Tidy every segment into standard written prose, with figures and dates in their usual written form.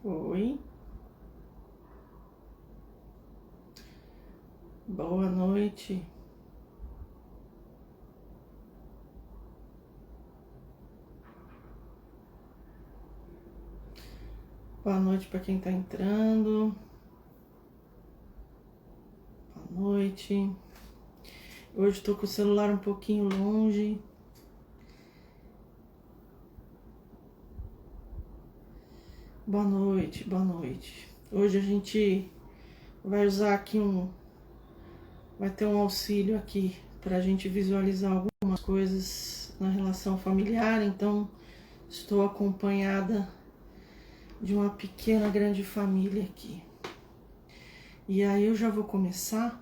Oi, boa noite. Boa noite para quem está entrando. Boa noite. Hoje estou com o celular um pouquinho longe. Boa noite, boa noite. Hoje a gente vai usar aqui vai ter um auxílio aqui para a gente visualizar algumas coisas na relação familiar. Então estou acompanhada de uma pequena grande família aqui. E aí eu já vou começar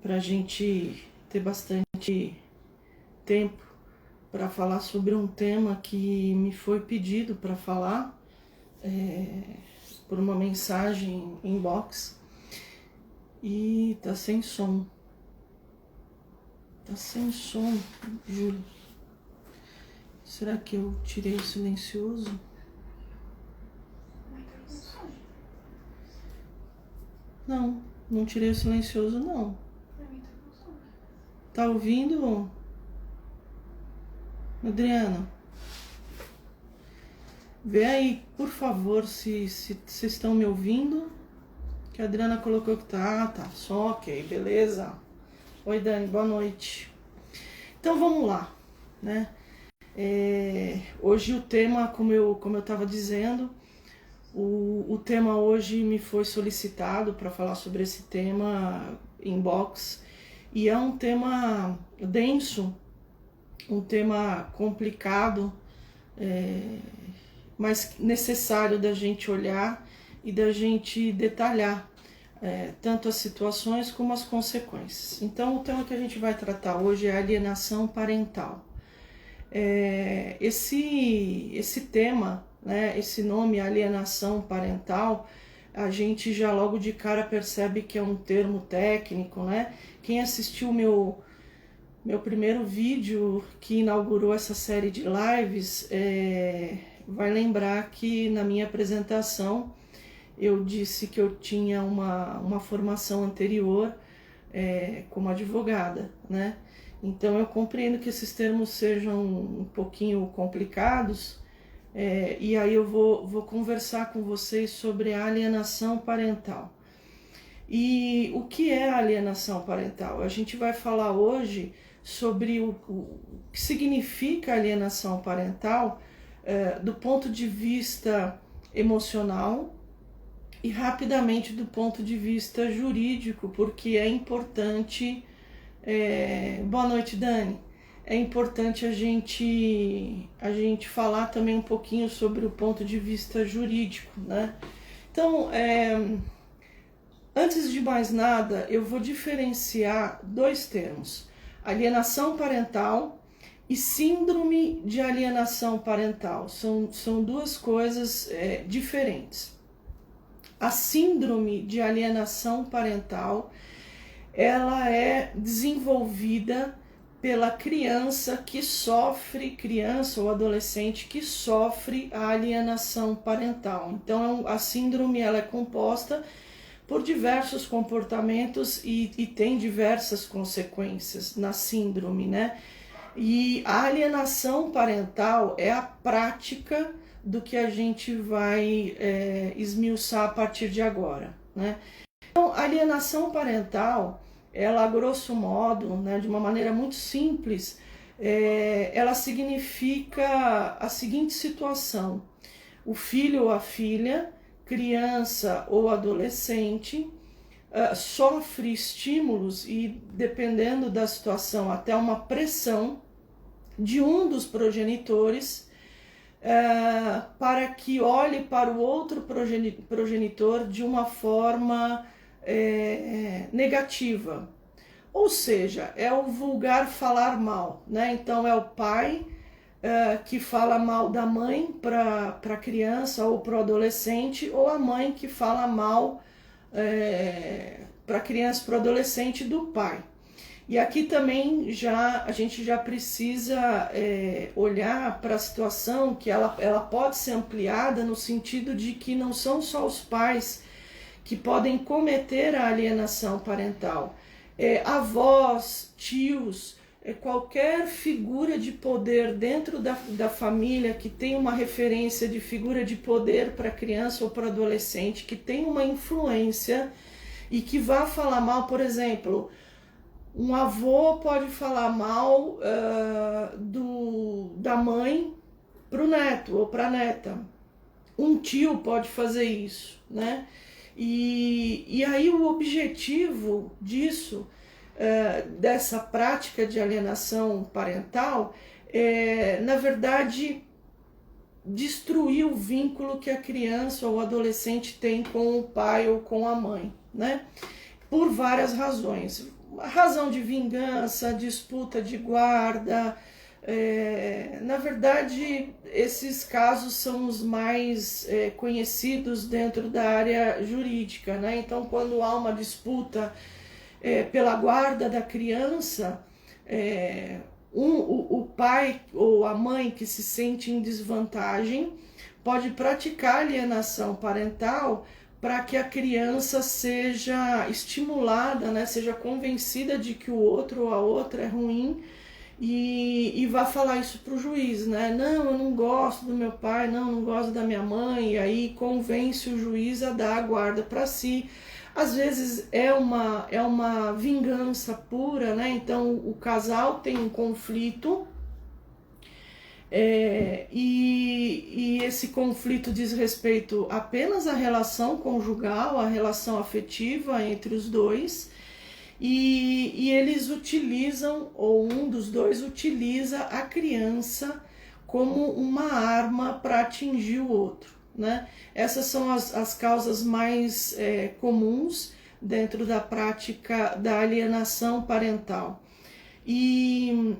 para a gente ter bastante tempo para falar sobre um tema que me foi pedido para falar por uma mensagem inbox. E tá sem som. Tá sem som, Júlio. Será que eu tirei o silencioso? Não, não tirei o silencioso, não. Tá ouvindo, Adriana? Vê aí, por favor, se vocês estão me ouvindo. Que a Adriana colocou que tá som ok, beleza. Oi, Dani, boa noite. Então vamos lá, né? Hoje o tema, como eu estava dizendo, o tema hoje me foi solicitado para falar sobre esse tema inbox, e é um tema denso, um tema complicado, mas necessário da gente olhar e da gente detalhar tanto as situações como as consequências. Então o tema que a gente vai tratar hoje é alienação parental. Esse tema, né, esse nome, alienação parental, a gente já logo de cara percebe que é um termo técnico, né? Quem assistiu meu primeiro vídeo que inaugurou essa série de lives vai lembrar que na minha apresentação eu disse que eu tinha uma formação anterior como advogada, né? Então eu compreendo que esses termos sejam um pouquinho complicados, e aí eu vou conversar com vocês sobre a alienação parental. E o que é a alienação parental? A gente vai falar hoje sobre o que significa alienação parental do ponto de vista emocional e rapidamente do ponto de vista jurídico, porque é importante. Boa noite, Dani. É importante a gente falar também um pouquinho sobre o ponto de vista jurídico, né? Então, antes de mais nada, eu vou diferenciar dois termos: alienação parental e síndrome de alienação parental. São duas coisas diferentes. A síndrome de alienação parental, ela é desenvolvida pela criança ou adolescente que sofre a alienação parental. Então a síndrome ela é composta por diversos comportamentos e tem diversas consequências na síndrome, né? E a alienação parental é a prática do que a gente vai esmiuçar a partir de agora, né? Então, a alienação parental, ela, a grosso modo, né, de uma maneira muito simples, ela significa a seguinte situação: o filho ou a filha, criança ou adolescente, sofre estímulos e, dependendo da situação, até uma pressão de um dos progenitores para que olhe para o outro progenitor de uma forma negativa. Ou seja, é o vulgar falar mal, né? Então é o pai que fala mal da mãe para a criança ou para o adolescente, ou a mãe que fala mal para a criança, para o adolescente, do pai. E aqui também a gente já precisa olhar para a situação que ela pode ser ampliada no sentido de que não são só os pais que podem cometer a alienação parental. Avós, tios, qualquer figura de poder dentro da família que tem uma referência de figura de poder para criança ou para adolescente, que tem uma influência e que vá falar mal, por exemplo, um avô pode falar mal da mãe para o neto ou para a neta. Um tio pode fazer isso, né? E aí o objetivo disso, dessa prática de alienação parental, na verdade, destruir o vínculo que a criança ou o adolescente tem com o pai ou com a mãe, né? Por várias razões. A razão de vingança, disputa de guarda. Na verdade, esses casos são os mais conhecidos dentro da área jurídica, né? Então, quando há uma disputa pela guarda da criança, o pai ou a mãe que se sente em desvantagem pode praticar alienação parental para que a criança seja estimulada, né, seja convencida de que o outro ou a outra é ruim e vá falar isso para o juiz, né? Não, eu não gosto do meu pai, não gosto da minha mãe, e aí convence o juiz a dar a guarda para si. Às vezes é uma vingança pura, né? Então o casal tem um conflito e esse conflito diz respeito apenas à relação conjugal, à relação afetiva entre os dois, e eles utilizam, ou um dos dois utiliza a criança como uma arma para atingir o outro, né? Essas são as causas mais comuns dentro da prática da alienação parental. E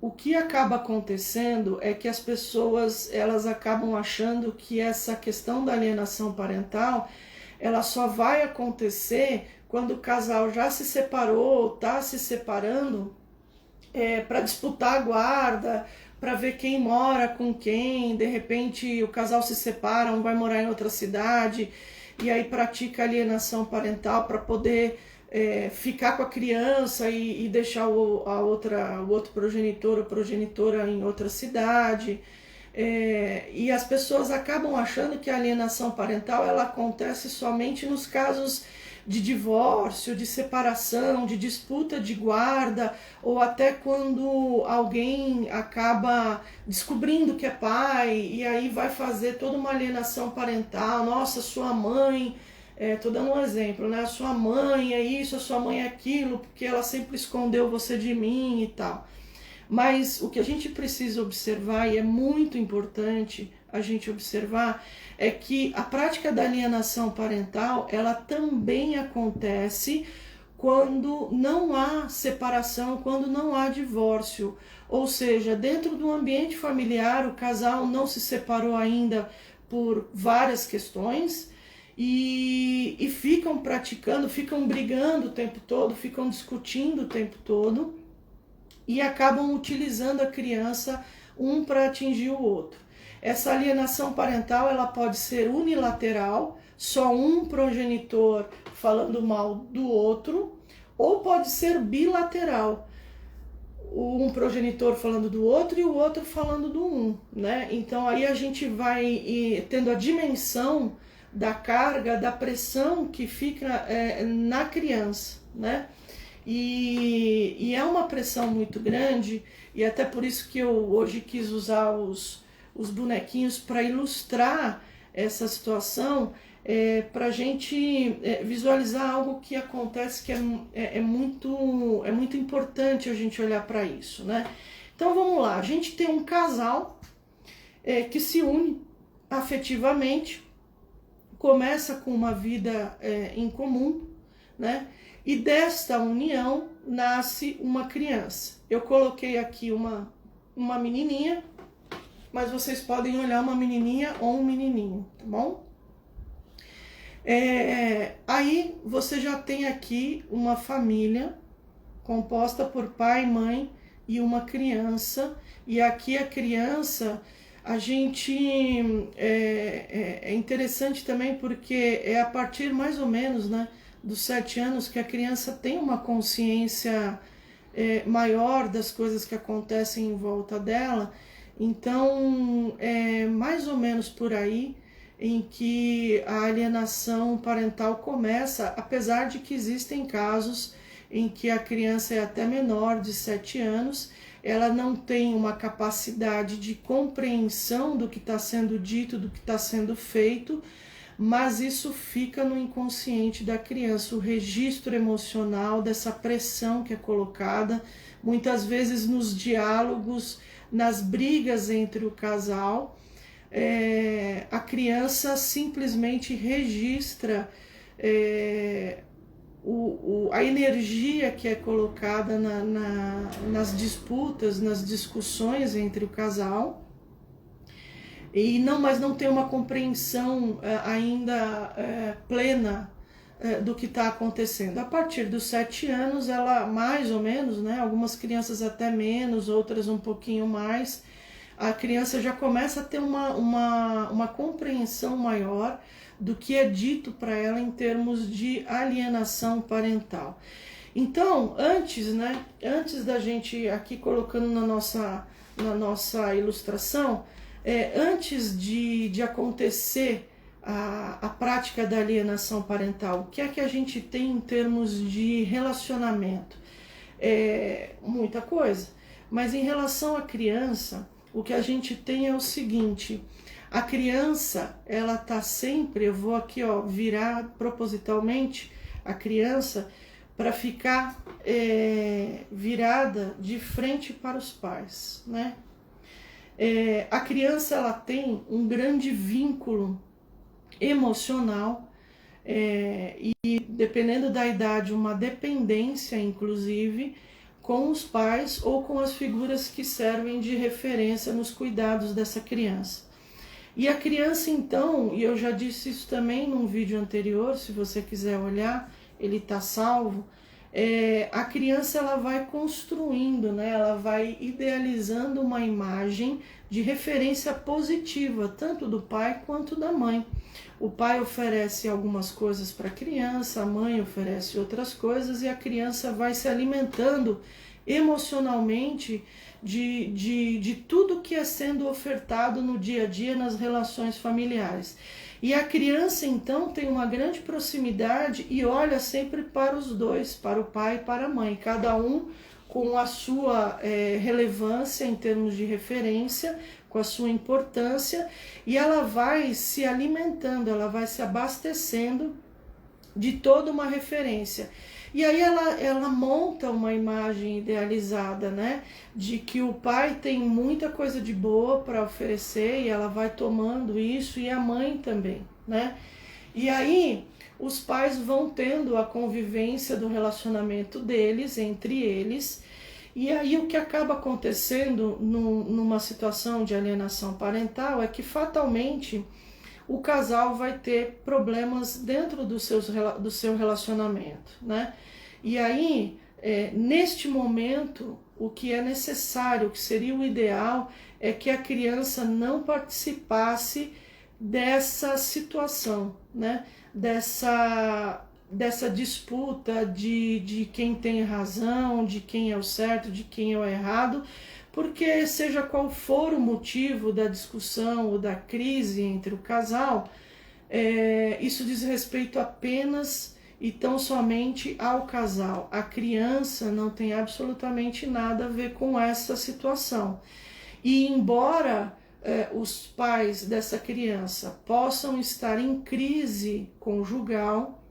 o que acaba acontecendo é que as pessoas elas acabam achando que essa questão da alienação parental ela só vai acontecer quando o casal já se separou, está se separando, para disputar a guarda, para ver quem mora com quem. De repente o casal se separa, um vai morar em outra cidade e aí pratica alienação parental para poder ficar com a criança e deixar o outro progenitor ou progenitora em outra cidade. E as pessoas acabam achando que a alienação parental ela acontece somente nos casos de divórcio, de separação, de disputa de guarda, ou até quando alguém acaba descobrindo que é pai e aí vai fazer toda uma alienação parental. Nossa, sua mãe, tô dando um exemplo, né? A sua mãe é isso, a sua mãe é aquilo, porque ela sempre escondeu você de mim e tal. Mas o que a gente precisa observar, e é muito importante a gente observar, é que a prática da alienação parental, ela também acontece quando não há separação, quando não há divórcio. Ou seja, dentro do ambiente familiar, o casal não se separou ainda por várias questões e ficam praticando, ficam brigando o tempo todo, ficam discutindo o tempo todo e acabam utilizando a criança um para atingir o outro. Essa alienação parental ela pode ser unilateral, só um progenitor falando mal do outro, ou pode ser bilateral, um progenitor falando do outro e o outro falando do um, né? Então aí a gente vai tendo a dimensão da carga, da pressão que fica na criança, né? E é uma pressão muito grande, e até por isso que eu hoje quis usar os bonequinhos para ilustrar essa situação, para a gente visualizar algo que acontece que é muito importante a gente olhar para isso, né? Então vamos lá, a gente tem um casal que se une afetivamente, começa com uma vida em comum, né? E desta união nasce uma criança. Eu coloquei aqui uma menininha, mas vocês podem olhar uma menininha ou um menininho, tá bom? Aí você já tem aqui uma família composta por pai, mãe e uma criança. E aqui a criança, a gente é interessante também porque é a partir mais ou menos, né, dos 7 anos que a criança tem uma consciência maior das coisas que acontecem em volta dela. Então é mais ou menos por aí em que a alienação parental começa, apesar de que existem casos em que a criança é até menor de 7 anos, ela não tem uma capacidade de compreensão do que está sendo dito, do que está sendo feito, mas isso fica no inconsciente da criança, o registro emocional dessa pressão que é colocada, muitas vezes nos diálogos, nas brigas entre o casal. A criança simplesmente registra a energia que é colocada nas disputas, nas discussões entre o casal, mas não tem uma compreensão ainda plena do que está acontecendo. A partir dos 7 anos, ela mais ou menos, né, algumas crianças até menos, outras um pouquinho mais, a criança já começa a ter uma compreensão maior do que é dito para ela em termos de alienação parental. Então, antes da gente aqui colocando na nossa ilustração, antes de acontecer a prática da alienação parental, o que é que a gente tem em termos de relacionamento? Muita coisa, mas em relação à criança, o que a gente tem é o seguinte: a criança, ela tá sempre, eu vou aqui virar propositalmente a criança para ficar virada de frente para os pais, né? A criança, ela tem um grande vínculo emocional e, dependendo da idade, uma dependência, inclusive, com os pais ou com as figuras que servem de referência nos cuidados dessa criança. E a criança, então, e eu já disse isso também num vídeo anterior, se você quiser olhar, ele está salvo, a criança, ela vai construindo, né? Ela vai idealizando uma imagem de referência positiva, tanto do pai quanto da mãe. O pai oferece algumas coisas para a criança, a mãe oferece outras coisas e a criança vai se alimentando emocionalmente de tudo que é sendo ofertado no dia a dia nas relações familiares. E a criança, então, tem uma grande proximidade e olha sempre para os dois, para o pai e para a mãe, cada um com a sua relevância em termos de referência, com a sua importância, e ela vai se alimentando, ela vai se abastecendo de toda uma referência. E aí ela monta uma imagem idealizada, né, de que o pai tem muita coisa de boa para oferecer e ela vai tomando isso, e a mãe também, né? E aí os pais vão tendo a convivência do relacionamento deles, entre eles, e aí o que acaba acontecendo numa situação de alienação parental é que fatalmente o casal vai ter problemas dentro do seu relacionamento, né? E aí, neste momento, o que é necessário, o que seria o ideal, é que a criança não participasse dessa situação, né? Dessa disputa de quem tem razão, de quem é o certo, de quem é o errado, porque seja qual for o motivo da discussão ou da crise entre o casal, isso diz respeito apenas e tão somente ao casal. A criança não tem absolutamente nada a ver com essa situação. E embora os pais dessa criança possam estar em crise conjugal,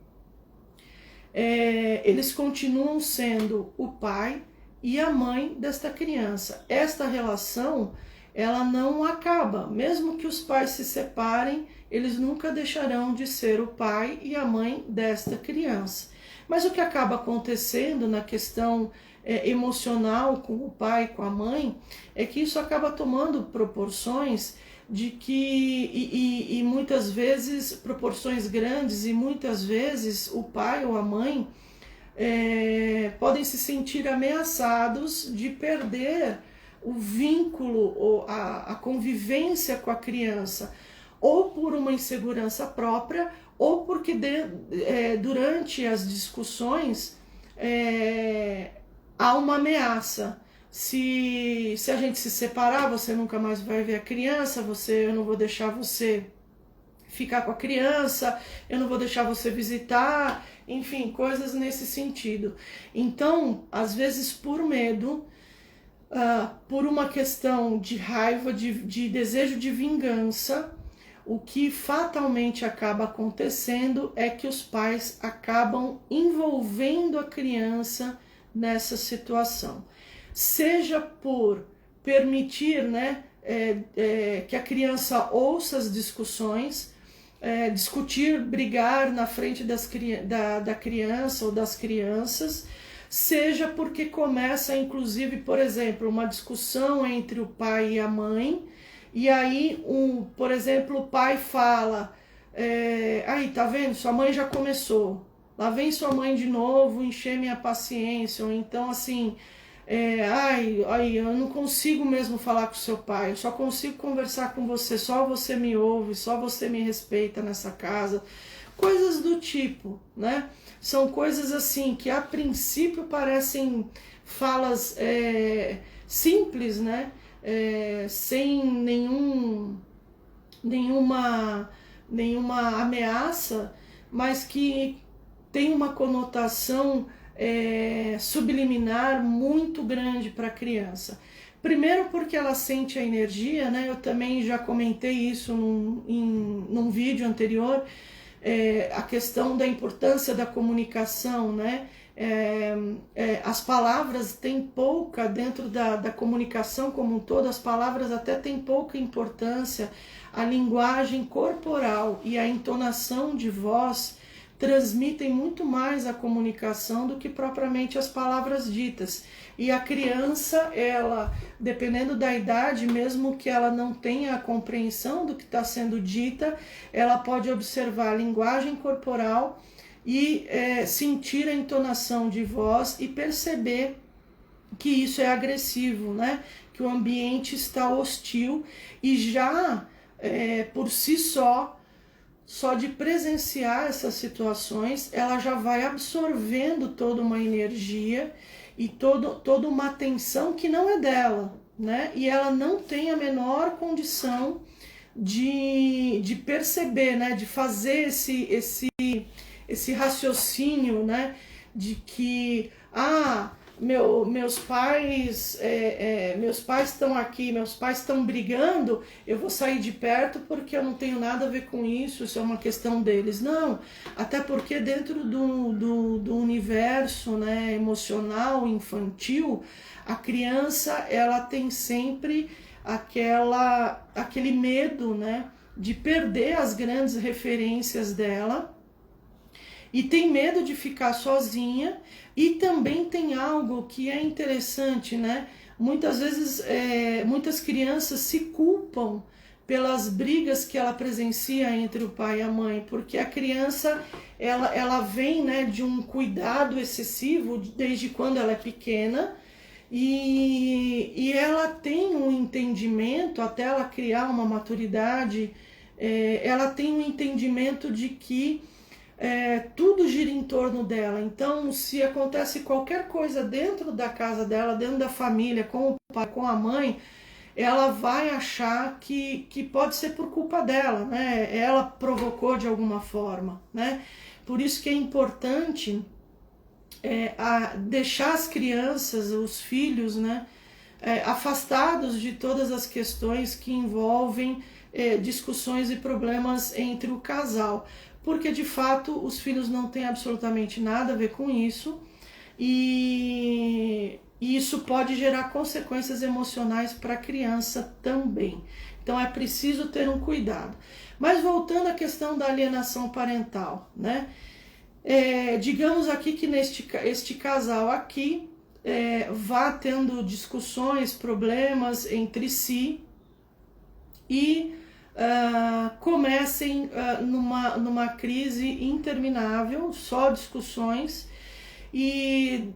eles continuam sendo o pai e a mãe desta criança. Esta relação, ela não acaba. Mesmo que os pais se separem, eles nunca deixarão de ser o pai e a mãe desta criança. Mas o que acaba acontecendo na questão emocional com o pai e com a mãe é que isso acaba tomando proporções de que, e muitas vezes, proporções grandes, e muitas vezes o pai ou a mãe podem se sentir ameaçados de perder o vínculo ou a convivência com a criança, ou por uma insegurança própria, ou porque durante as discussões há uma ameaça. Se a gente se separar, você nunca mais vai ver a criança, eu não vou deixar você ficar com a criança, eu não vou deixar você visitar, enfim, coisas nesse sentido. Então, às vezes por medo, por uma questão de raiva, de desejo de vingança, o que fatalmente acaba acontecendo é que os pais acabam envolvendo a criança nessa situação. Seja por permitir, né, que a criança ouça as discussões, discutir, brigar na frente da criança ou das crianças, seja porque começa, inclusive, por exemplo, uma discussão entre o pai e a mãe, e aí, por exemplo, o pai fala, aí, tá vendo? Sua mãe já começou, lá vem sua mãe de novo encher minha paciência, ou então assim, eu não consigo mesmo falar com seu pai, eu só consigo conversar com você, só você me ouve, só você me respeita nessa casa, coisas do tipo, né? São coisas assim que a princípio parecem falas simples, né? Sem nenhuma ameaça, mas que tem uma conotação subliminar muito grande para a criança. Primeiro porque ela sente a energia, né? Eu também já comentei isso num vídeo anterior, a questão da importância da comunicação, né? As palavras têm pouca, dentro da comunicação como um todo, as palavras até têm pouca importância, a linguagem corporal e a entonação de voz transmitem muito mais a comunicação do que propriamente as palavras ditas. E a criança, ela, dependendo da idade, mesmo que ela não tenha a compreensão do que está sendo dita, ela pode observar a linguagem corporal e sentir a entonação de voz e perceber que isso é agressivo, né? Que o ambiente está hostil e já por si só de presenciar essas situações, ela já vai absorvendo toda uma energia e toda uma atenção que não é dela, né? E ela não tem a menor condição de perceber, né? De fazer esse raciocínio, né? De que, meus pais estão aqui, meus pais estão brigando, eu vou sair de perto porque eu não tenho nada a ver com isso, isso é uma questão deles. Não, até porque dentro do universo, né, emocional, infantil, a criança, ela tem sempre aquele medo, né, de perder as grandes referências dela, e tem medo de ficar sozinha, e também tem algo que é interessante, né? Muitas vezes, muitas crianças se culpam pelas brigas que ela presencia entre o pai e a mãe, porque a criança, ela vem, né, de um cuidado excessivo desde quando ela é pequena, e ela tem um entendimento, até ela criar uma maturidade, ela tem um entendimento de que tudo gira em torno dela. Então, se acontece qualquer coisa dentro da casa dela, dentro da família, com o pai, com a mãe, ela vai achar que pode ser por culpa dela, né? Ela provocou de alguma forma, né? Por isso que é importante deixar as crianças, os filhos, né, afastados de todas as questões que envolvem discussões e problemas entre o casal, porque de fato os filhos não têm absolutamente nada a ver com isso, e isso pode gerar consequências emocionais para a criança também. Então é preciso ter um cuidado. Mas voltando à questão da alienação parental, né? Digamos aqui que este casal aqui vá tendo discussões, problemas entre si e comecem numa crise interminável, só discussões, E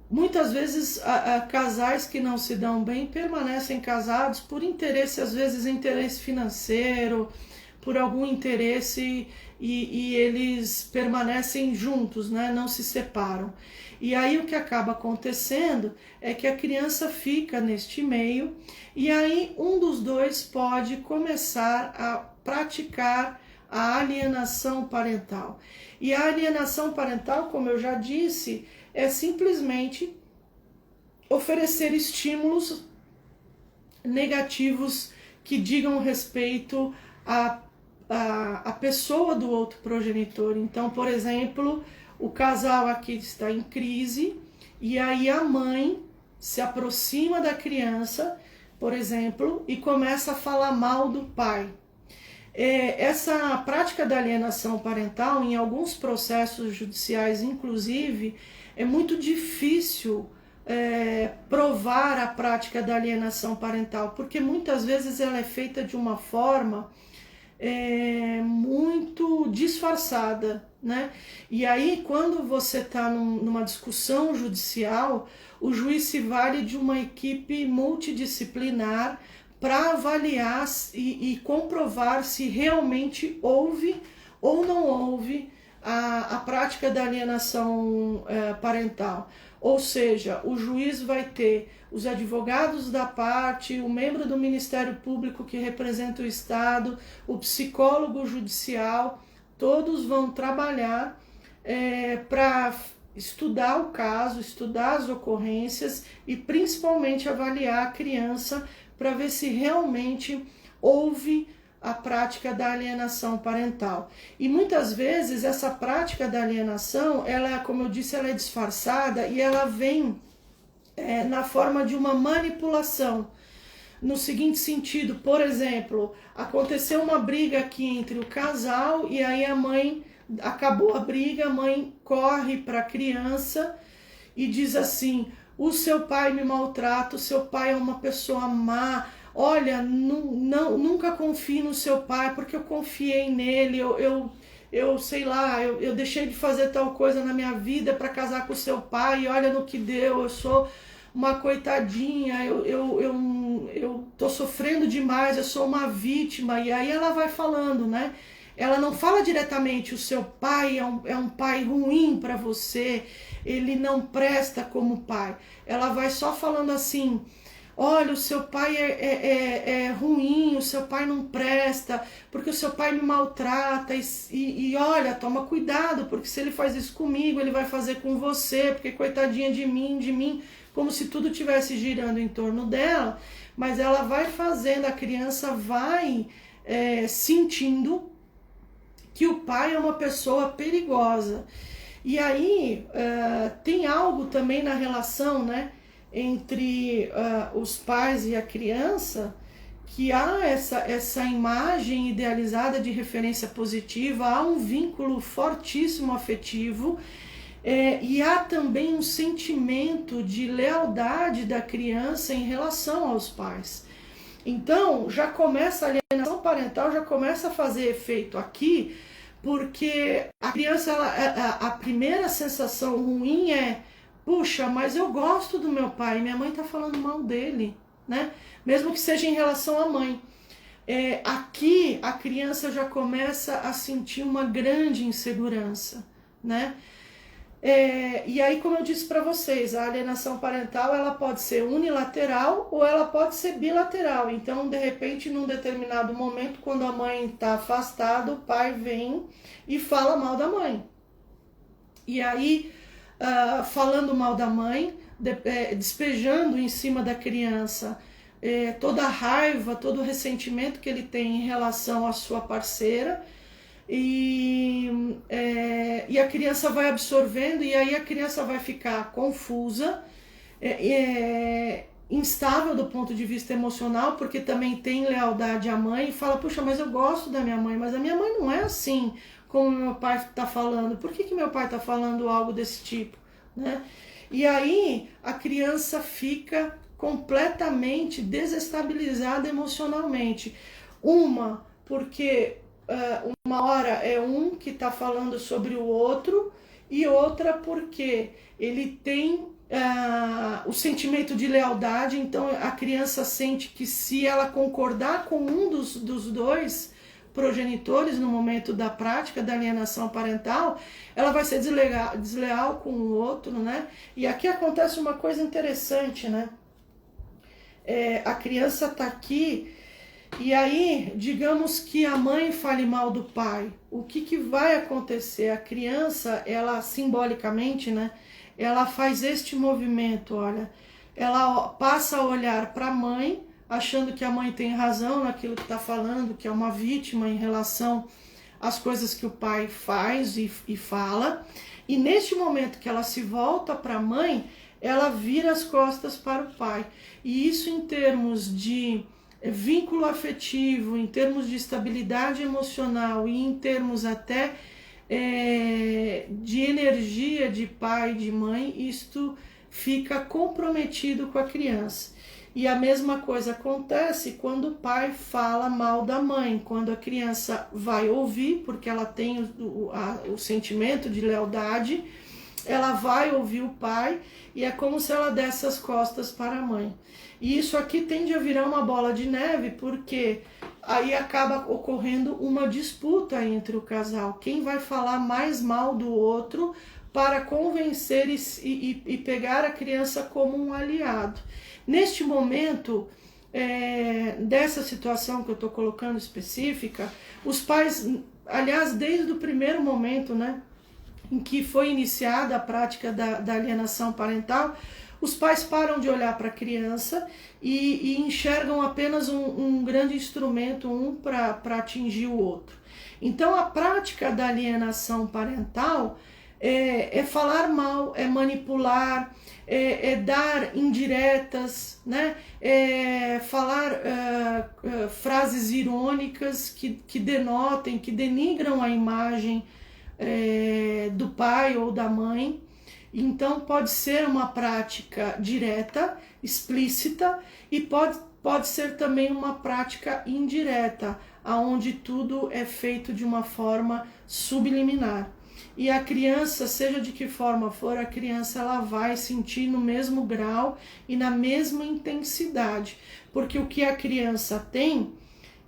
muitas vezes casais que não se dão bem permanecem casados por interesse, às vezes interesse financeiro, por algum interesse, e eles permanecem juntos, né? Não se separam. E aí o que acaba acontecendo é que a criança fica neste meio, e aí um dos dois pode começar a praticar a alienação parental. E a alienação parental, como eu já disse, é simplesmente oferecer estímulos negativos que digam respeito a pessoa do outro progenitor. Então, por exemplo, o casal aqui está em crise e aí a mãe se aproxima da criança, por exemplo, e começa a falar mal do pai. Essa prática da alienação parental, em alguns processos judiciais, inclusive, é muito difícil provar a prática da alienação parental, porque muitas vezes ela é feita de uma forma muito disfarçada, né? E aí, quando você está numa discussão judicial, o juiz se vale de uma equipe multidisciplinar para avaliar e comprovar se realmente houve ou não houve a prática da alienação parental. Ou seja, o juiz vai ter os advogados da parte, o membro do Ministério Público que representa o Estado, o psicólogo judicial, todos vão trabalhar para estudar o caso, estudar as ocorrências e principalmente avaliar a criança para ver se realmente houve a prática da alienação parental. E muitas vezes essa prática da alienação, ela, como eu disse, ela é disfarçada e ela vem na forma de uma manipulação. No seguinte sentido, por exemplo, aconteceu uma briga aqui entre o casal e aí a mãe, acabou a briga, a mãe corre para a criança e diz assim: o seu pai me maltrata, o seu pai é uma pessoa má, olha, nunca confie no seu pai, porque eu confiei nele, eu sei lá, eu deixei de fazer tal coisa na minha vida para casar com o seu pai, e olha no que deu, eu sou uma coitadinha, eu tô sofrendo demais, eu sou uma vítima. E aí ela vai falando, né? Ela não fala diretamente: o seu pai é um pai ruim para você, ele não presta como pai. Ela vai só falando assim: olha, o seu pai é ruim, o seu pai não presta, porque o seu pai me maltrata, e olha, toma cuidado, porque se ele faz isso comigo, ele vai fazer com você, porque coitadinha de mim, como se tudo estivesse girando em torno dela. Mas ela vai fazendo, a criança vai sentindo que o pai é uma pessoa perigosa. E aí tem algo também na relação, né, entre os pais e a criança, que há essa imagem idealizada de referência positiva, há um vínculo fortíssimo afetivo, e há também um sentimento de lealdade da criança em relação aos pais. Então, já começa a alienação parental, já começa a fazer efeito aqui, porque a criança, a primeira sensação ruim é: puxa, mas eu gosto do meu pai, minha mãe está falando mal dele, né? Mesmo que seja em relação à mãe. Aqui a criança já começa a sentir uma grande insegurança, né? E aí, como eu disse para vocês, a alienação parental ela pode ser unilateral ou ela pode ser bilateral. Então, de repente, num determinado momento, quando a mãe está afastada, o pai vem e fala mal da mãe. E aí, falando mal da mãe, despejando em cima da criança toda a raiva, todo o ressentimento que ele tem em relação à sua parceira, e a criança vai absorvendo, e aí a criança vai ficar confusa, instável do ponto de vista emocional, porque também tem lealdade à mãe, e fala: puxa, mas eu gosto da minha mãe, mas a minha mãe não é assim como meu pai está falando, por que meu pai está falando algo desse tipo, né? E aí a criança fica completamente desestabilizada emocionalmente, porque uma hora é um que está falando sobre o outro, e outra porque ele tem o sentimento de lealdade, então a criança sente que se ela concordar com um dos dois progenitores no momento da prática da alienação parental, ela vai ser desleal com o outro, né? E aqui acontece uma coisa interessante, né? A criança está aqui e aí, digamos que a mãe fale mal do pai. O que vai acontecer? A criança, ela simbolicamente, né? Ela faz este movimento, olha. Ela passa a olhar para a mãe, achando que a mãe tem razão naquilo que está falando, que é uma vítima em relação às coisas que o pai faz e fala. E neste momento que ela se volta para a mãe, ela vira as costas para o pai. E isso em termos de vínculo afetivo, em termos de estabilidade emocional e em termos até de energia de pai e de mãe, isto fica comprometido com a criança. E a mesma coisa acontece quando o pai fala mal da mãe, quando a criança vai ouvir, porque ela tem o sentimento de lealdade, ela vai ouvir o pai e é como se ela desse as costas para a mãe. E isso aqui tende a virar uma bola de neve, porque aí acaba ocorrendo uma disputa entre o casal. Quem vai falar mais mal do outro para convencer e pegar a criança como um aliado. Neste momento, dessa situação que eu estou colocando específica, os pais, aliás, desde o primeiro momento, né, em que foi iniciada a prática da alienação parental, os pais param de olhar para a criança e enxergam apenas um grande instrumento, um para atingir o outro. Então, a prática da alienação parental é falar mal, é manipular, é dar indiretas, né? Falar frases irônicas que denotem, que denigram a imagem do pai ou da mãe. Então pode ser uma prática direta, explícita, e pode ser também uma prática indireta, onde tudo é feito de uma forma subliminar. E a criança, seja de que forma for, a criança ela vai sentir no mesmo grau e na mesma intensidade, porque o que a criança tem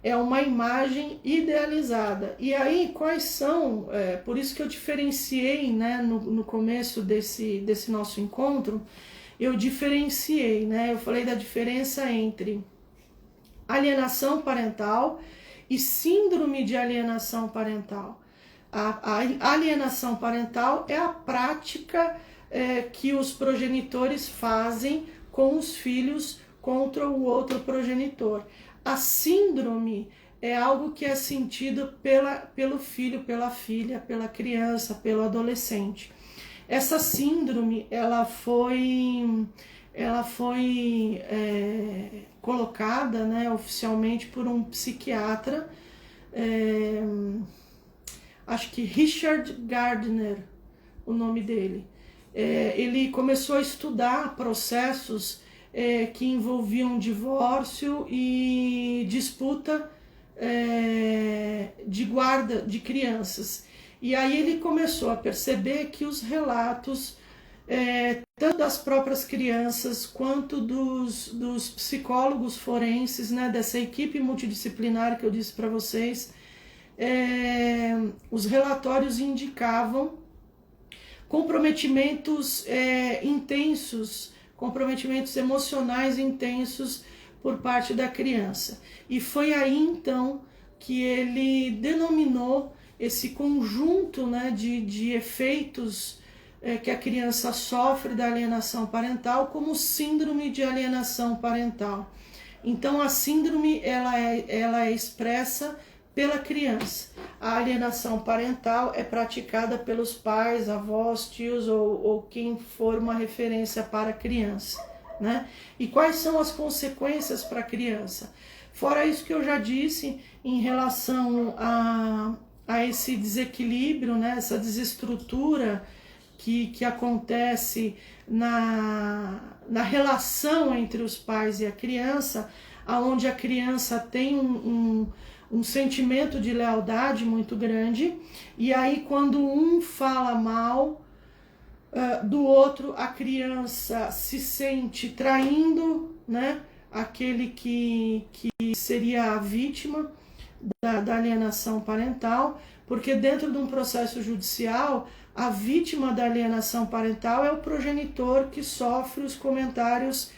é uma imagem idealizada. E aí, quais são, por isso que eu diferenciei, né, no começo desse nosso encontro, eu diferenciei, né, eu falei da diferença entre alienação parental e síndrome de alienação parental. A alienação parental é a prática que os progenitores fazem com os filhos contra o outro progenitor. A síndrome é algo que é sentido pelo filho, pela filha, pela criança, pelo adolescente. Essa síndrome ela foi colocada, né, oficialmente por um psiquiatra, acho que Richard Gardner, o nome dele. Ele começou a estudar processos que envolviam divórcio e disputa de guarda de crianças. E aí ele começou a perceber que os relatos, tanto das próprias crianças quanto dos psicólogos forenses, né, dessa equipe multidisciplinar que eu disse para vocês, os relatórios indicavam comprometimentos intensos, comprometimentos emocionais intensos por parte da criança. E foi aí então que ele denominou esse conjunto, né, de efeitos que a criança sofre da alienação parental como síndrome de alienação parental. Então a síndrome ela é expressa pela criança. A alienação parental é praticada pelos pais, avós, tios ou quem for uma referência para a criança, né? E quais são as consequências para a criança? Fora isso que eu já disse em relação a esse desequilíbrio, né? Essa desestrutura que acontece na relação entre os pais e a criança, onde a criança tem um sentimento de lealdade muito grande, e aí quando um fala mal, do outro, a criança se sente traindo, né, aquele que seria a vítima da alienação parental, porque dentro de um processo judicial, a vítima da alienação parental é o progenitor que sofre os comentários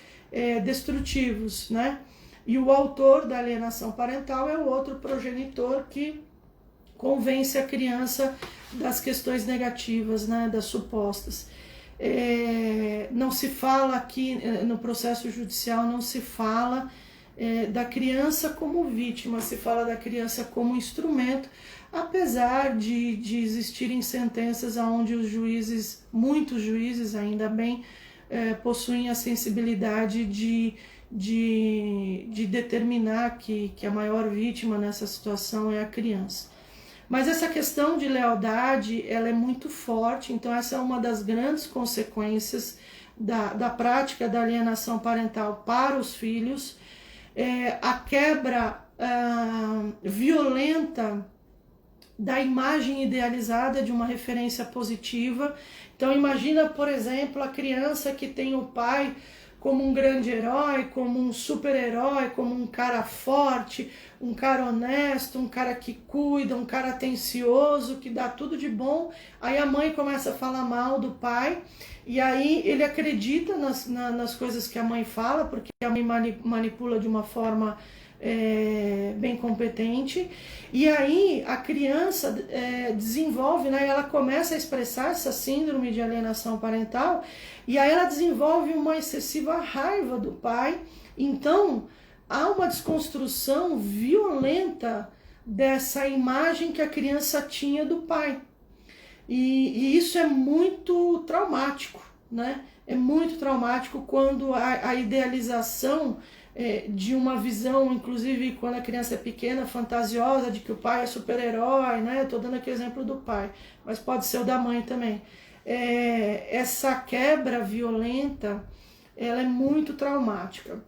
destrutivos, né? E o autor da alienação parental é o outro progenitor que convence a criança das questões negativas, né, das supostas. Não se fala aqui, no processo judicial, não se fala da criança como vítima, se fala da criança como instrumento, apesar de existirem sentenças onde os juízes, muitos juízes ainda bem, possuem a sensibilidade de determinar que a maior vítima nessa situação é a criança. Mas essa questão de lealdade, ela é muito forte, então essa é uma das grandes consequências da prática da alienação parental para os filhos, a quebra violenta da imagem idealizada de uma referência positiva. Então imagina, por exemplo, a criança que tem o pai como um grande herói, como um super-herói, como um cara forte, um cara honesto, um cara que cuida, um cara atencioso, que dá tudo de bom. Aí a mãe começa a falar mal do pai, e aí ele acredita nas coisas que a mãe fala, porque a mãe manipula de uma forma bem competente, e aí a criança desenvolve, né, ela começa a expressar essa síndrome de alienação parental, e aí ela desenvolve uma excessiva raiva do pai. Então há uma desconstrução violenta dessa imagem que a criança tinha do pai, e isso é muito traumático, né? É muito traumático quando a idealização de uma visão, inclusive quando a criança é pequena, fantasiosa, de que o pai é super-herói, né? Estou dando aqui o exemplo do pai, mas pode ser o da mãe também. Essa quebra violenta, ela é muito traumática.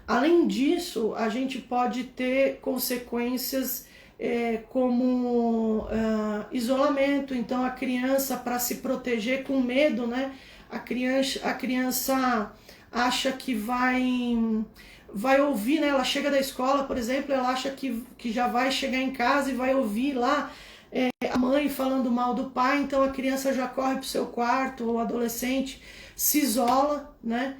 Além disso, a gente pode ter consequências como isolamento. Então a criança, para se proteger com medo, né? A criança acha que vai ouvir, né? Ela chega da escola, por exemplo, ela acha que já vai chegar em casa e vai ouvir lá a mãe falando mal do pai, então a criança já corre para o seu quarto, ou o adolescente se isola, né?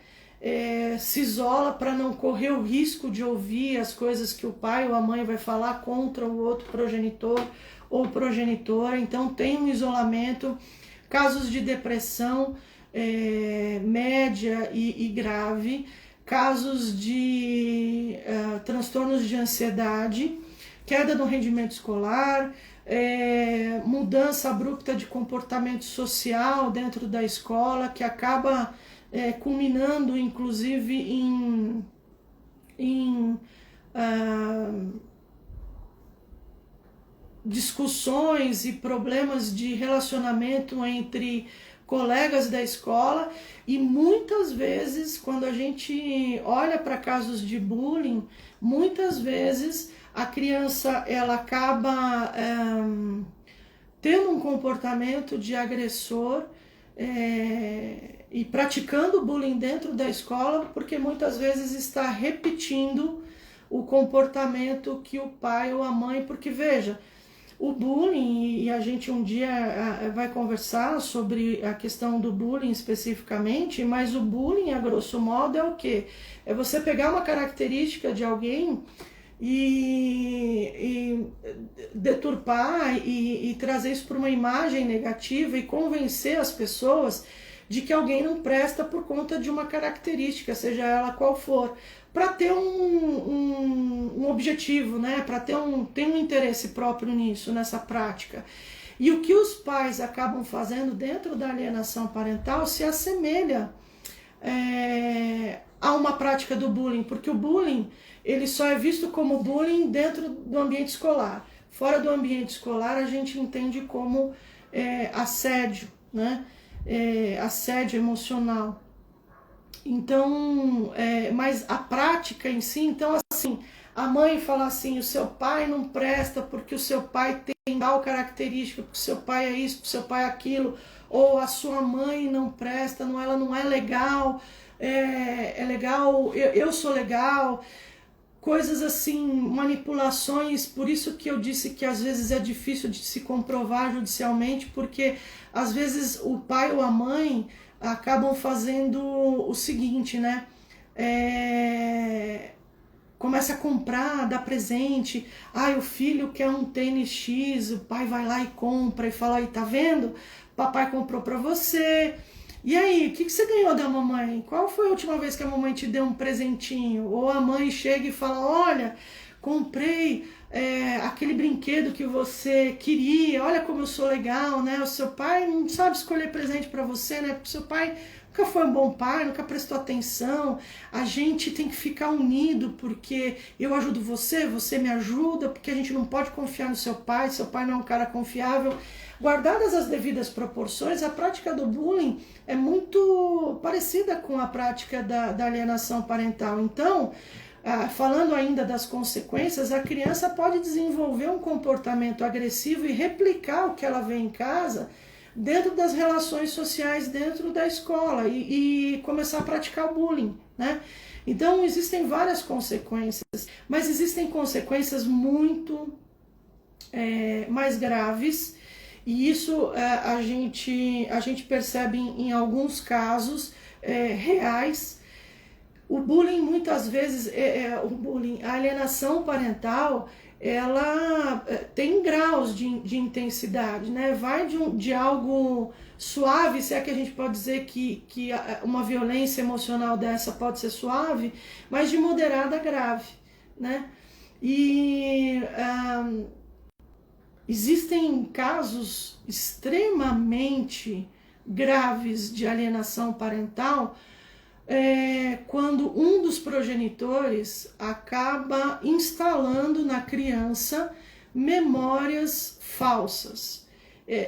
Se isola para não correr o risco de ouvir as coisas que o pai ou a mãe vai falar contra o outro progenitor ou progenitora. Então tem um isolamento, casos de depressão média e grave, casos de transtornos de ansiedade, queda no rendimento escolar, mudança abrupta de comportamento social dentro da escola, que acaba culminando inclusive em discussões e problemas de relacionamento entre colegas da escola. E muitas vezes, quando a gente olha para casos de bullying, muitas vezes a criança ela acaba tendo um comportamento de agressor e praticando bullying dentro da escola, porque muitas vezes está repetindo o comportamento que o pai ou a mãe, porque veja, o bullying, e a gente um dia vai conversar sobre a questão do bullying especificamente, mas o bullying, a grosso modo, é o quê? É você pegar uma característica de alguém e deturpar e trazer isso para uma imagem negativa e convencer as pessoas de que alguém não presta por conta de uma característica, seja ela qual for, para ter um objetivo, né? Para ter um interesse próprio nisso, nessa prática. E o que os pais acabam fazendo dentro da alienação parental se assemelha a uma prática do bullying, porque o bullying ele só é visto como bullying dentro do ambiente escolar. Fora do ambiente escolar a gente entende como assédio, né? Assédio emocional. Então, mas a prática em si, então assim, a mãe fala assim, o seu pai não presta porque o seu pai tem tal característica, porque o seu pai é isso, porque o seu pai é aquilo, ou a sua mãe não presta, ela não é legal, é legal, eu sou legal, coisas assim, manipulações. Por isso que eu disse que às vezes é difícil de se comprovar judicialmente, porque às vezes o pai ou a mãe acabam fazendo o seguinte, né? Começa a comprar, dá presente. O filho quer um tênis X, o pai vai lá e compra e fala, aí, tá vendo? Papai comprou pra você. E aí, o que você ganhou da mamãe? Qual foi a última vez que a mamãe te deu um presentinho? Ou a mãe chega e fala, olha, comprei aquele brinquedo que você queria, olha como eu sou legal, né? O seu pai não sabe escolher presente para você, né? Porque o seu pai nunca foi um bom pai, nunca prestou atenção. A gente tem que ficar unido, porque eu ajudo você, você me ajuda, porque a gente não pode confiar no seu pai não é um cara confiável. Guardadas as devidas proporções, a prática do bullying é muito parecida com a prática da alienação parental. Então, falando ainda das consequências, a criança pode desenvolver um comportamento agressivo e replicar o que ela vê em casa dentro das relações sociais dentro da escola e começar a praticar o bullying, né? Então, existem várias consequências, mas existem consequências muito mais graves. E isso a gente percebe em alguns casos reais. O bullying, muitas vezes, a alienação parental, ela tem graus de intensidade, né? Vai de algo suave, se é que a gente pode dizer que uma violência emocional dessa pode ser suave, mas de moderada a grave, né? E existem casos extremamente graves de alienação parental quando um dos progenitores acaba instalando na criança memórias falsas.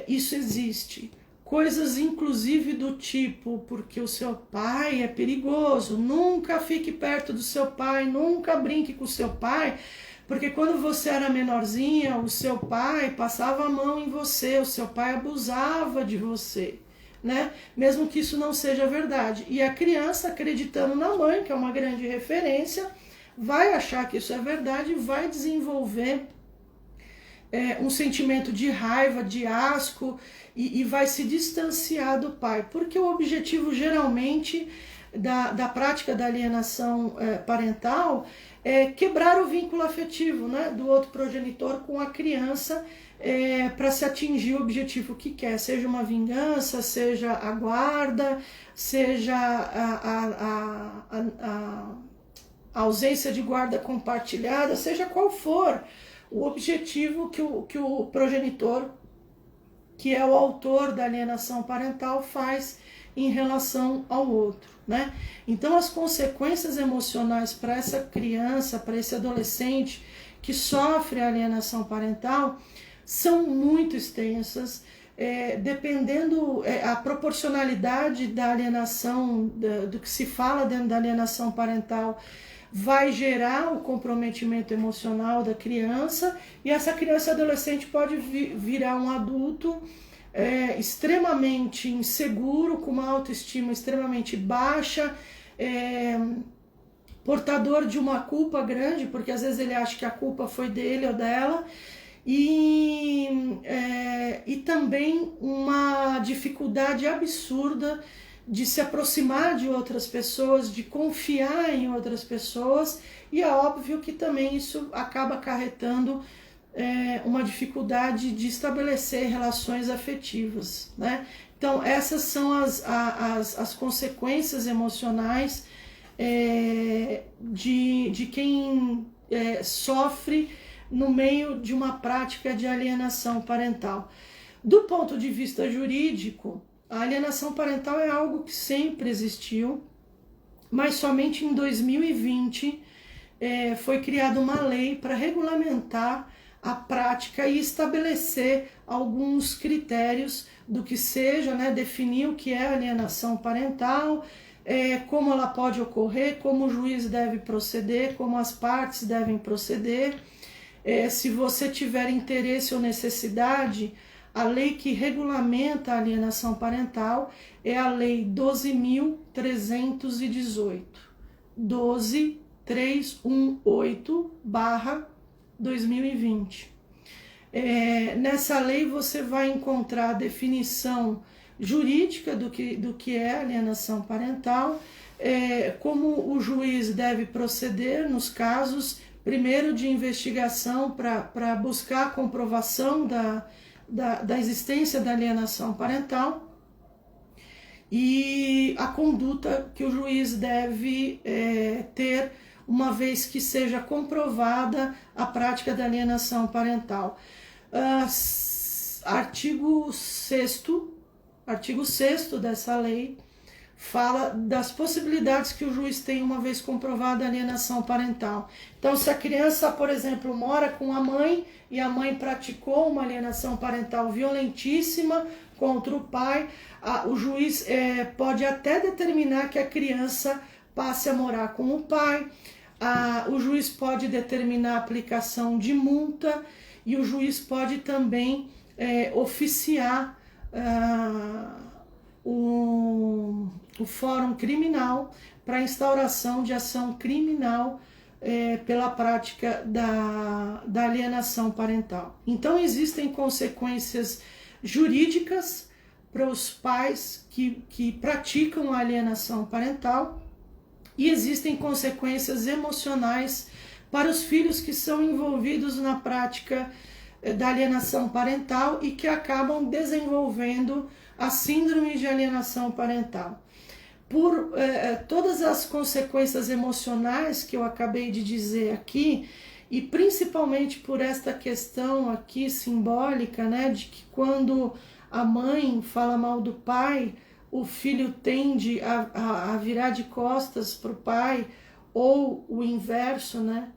Isso existe. Coisas inclusive do tipo, porque o seu pai é perigoso, nunca fique perto do seu pai, nunca brinque com o seu pai, porque quando você era menorzinha, o seu pai passava a mão em você, o seu pai abusava de você, né? Mesmo que isso não seja verdade. E a criança, acreditando na mãe, que é uma grande referência, vai achar que isso é verdade e vai desenvolver um sentimento de raiva, de asco, e vai se distanciar do pai. Porque o objetivo, geralmente, da prática da alienação parental é quebrar o vínculo afetivo, né, do outro progenitor com a criança para se atingir o objetivo que quer, seja uma vingança, seja a guarda, seja a ausência de guarda compartilhada, seja qual for o objetivo que o progenitor, que é o autor da alienação parental, faz em relação ao outro, né? Então, as consequências emocionais para essa criança, para esse adolescente que sofre a alienação parental, são muito extensas, dependendo a proporcionalidade da alienação, do que se fala dentro da alienação parental, vai gerar o comprometimento emocional da criança, e essa criança adolescente pode virar um adulto extremamente inseguro, com uma autoestima extremamente baixa, portador de uma culpa grande, porque às vezes ele acha que a culpa foi dele ou dela, e também uma dificuldade absurda de se aproximar de outras pessoas, de confiar em outras pessoas, e é óbvio que também isso acaba acarretando uma dificuldade de estabelecer relações afetivas, né? Então, essas são as consequências emocionais de quem sofre no meio de uma prática de alienação parental. Do ponto de vista jurídico, a alienação parental é algo que sempre existiu, mas somente em 2020 foi criada uma lei para regulamentar a prática e estabelecer alguns critérios do que seja, né, definir o que é alienação parental, como ela pode ocorrer, como o juiz deve proceder, como as partes devem proceder. Se você tiver interesse ou necessidade, A lei que regulamenta a alienação parental é a Lei 12.318, 12318/2020. Nessa lei você vai encontrar a definição jurídica do que é alienação parental, como o juiz deve proceder nos casos, primeiro de investigação para buscar a comprovação da existência da alienação parental, e a conduta que o juiz deve ter uma vez que seja comprovada a prática da alienação parental. Artigo 6º dessa lei fala das possibilidades que o juiz tem uma vez comprovada a alienação parental. Então, se a criança, por exemplo, mora com a mãe e a mãe praticou uma alienação parental violentíssima contra o pai, o juiz pode até determinar que a criança passe a morar com o pai, o juiz pode determinar a aplicação de multa e o juiz pode também oficiar o Fórum Criminal para instauração de ação criminal pela prática da alienação parental. Então, existem consequências jurídicas para os pais que praticam a alienação parental e existem consequências emocionais para os filhos que são envolvidos na prática da alienação parental e que acabam desenvolvendo a síndrome de alienação parental. Por todas as consequências emocionais que eu acabei de dizer aqui, e principalmente por esta questão aqui simbólica, né, de que quando a mãe fala mal do pai, o filho tende a virar de costas para o pai, ou o inverso, né?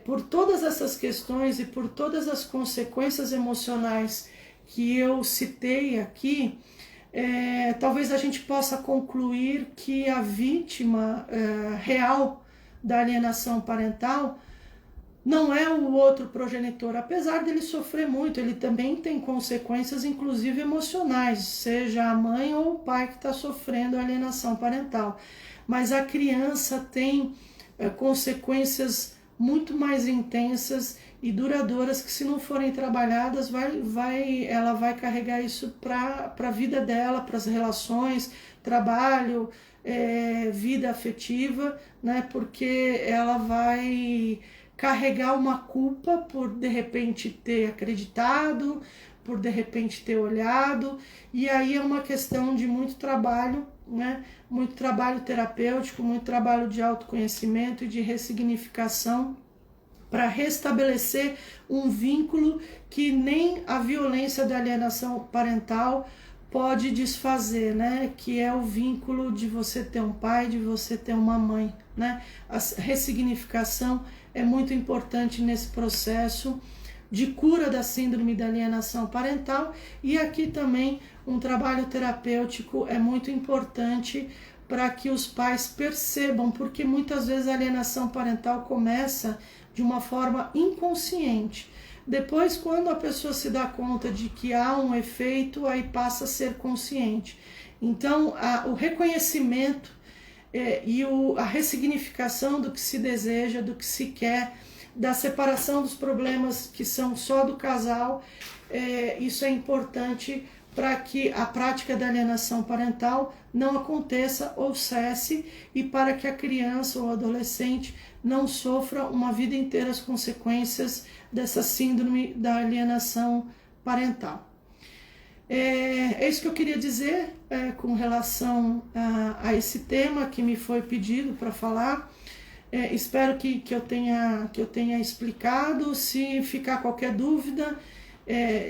Por todas essas questões e por todas as consequências emocionais que eu citei aqui, talvez a gente possa concluir que a vítima real da alienação parental não é o outro progenitor, apesar dele sofrer muito, ele também tem consequências, inclusive emocionais, seja a mãe ou o pai que está sofrendo a alienação parental. Mas a criança tem consequências muito mais intensas e duradouras que, se não forem trabalhadas, ela vai carregar isso para a vida dela, para as relações, trabalho, vida afetiva, né? Porque ela vai carregar uma culpa por de repente ter acreditado, por de repente ter olhado, e aí é uma questão de muito trabalho, né? Muito trabalho terapêutico, muito trabalho de autoconhecimento e de ressignificação para restabelecer um vínculo que nem a violência da alienação parental pode desfazer, né? Que é o vínculo de você ter um pai, de você ter uma mãe, né? A ressignificação é muito importante nesse processo de cura da síndrome da alienação parental, e aqui também um trabalho terapêutico é muito importante para que os pais percebam, porque muitas vezes a alienação parental começa de uma forma inconsciente. Depois, quando a pessoa se dá conta de que há um efeito, aí passa a ser consciente. Então, o reconhecimento e a ressignificação do que se deseja, do que se quer, da separação dos problemas que são só do casal, isso é importante para que a prática da alienação parental não aconteça ou cesse, e para que a criança ou adolescente não sofra uma vida inteira as consequências dessa síndrome da alienação parental. É isso que eu queria dizer com relação a esse tema que me foi pedido para falar. Espero que eu tenha explicado. Se ficar qualquer dúvida,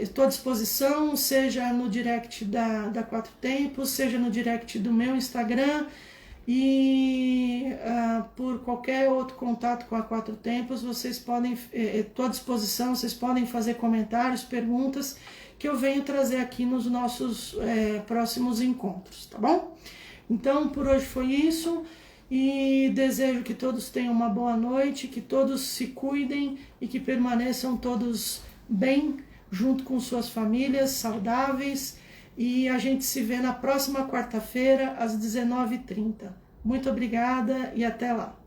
estou à disposição, seja no direct da Quatro Tempos, seja no direct do meu Instagram, e por qualquer outro contato com a Quatro Tempos, vocês podem, estou à disposição, vocês podem fazer comentários, perguntas, que eu venho trazer aqui nos nossos próximos encontros, tá bom? Então, por hoje foi isso, e desejo que todos tenham uma boa noite, que todos se cuidem e que permaneçam todos bem junto com suas famílias saudáveis, e a gente se vê na próxima quarta-feira, às 19h30. Muito obrigada e até lá.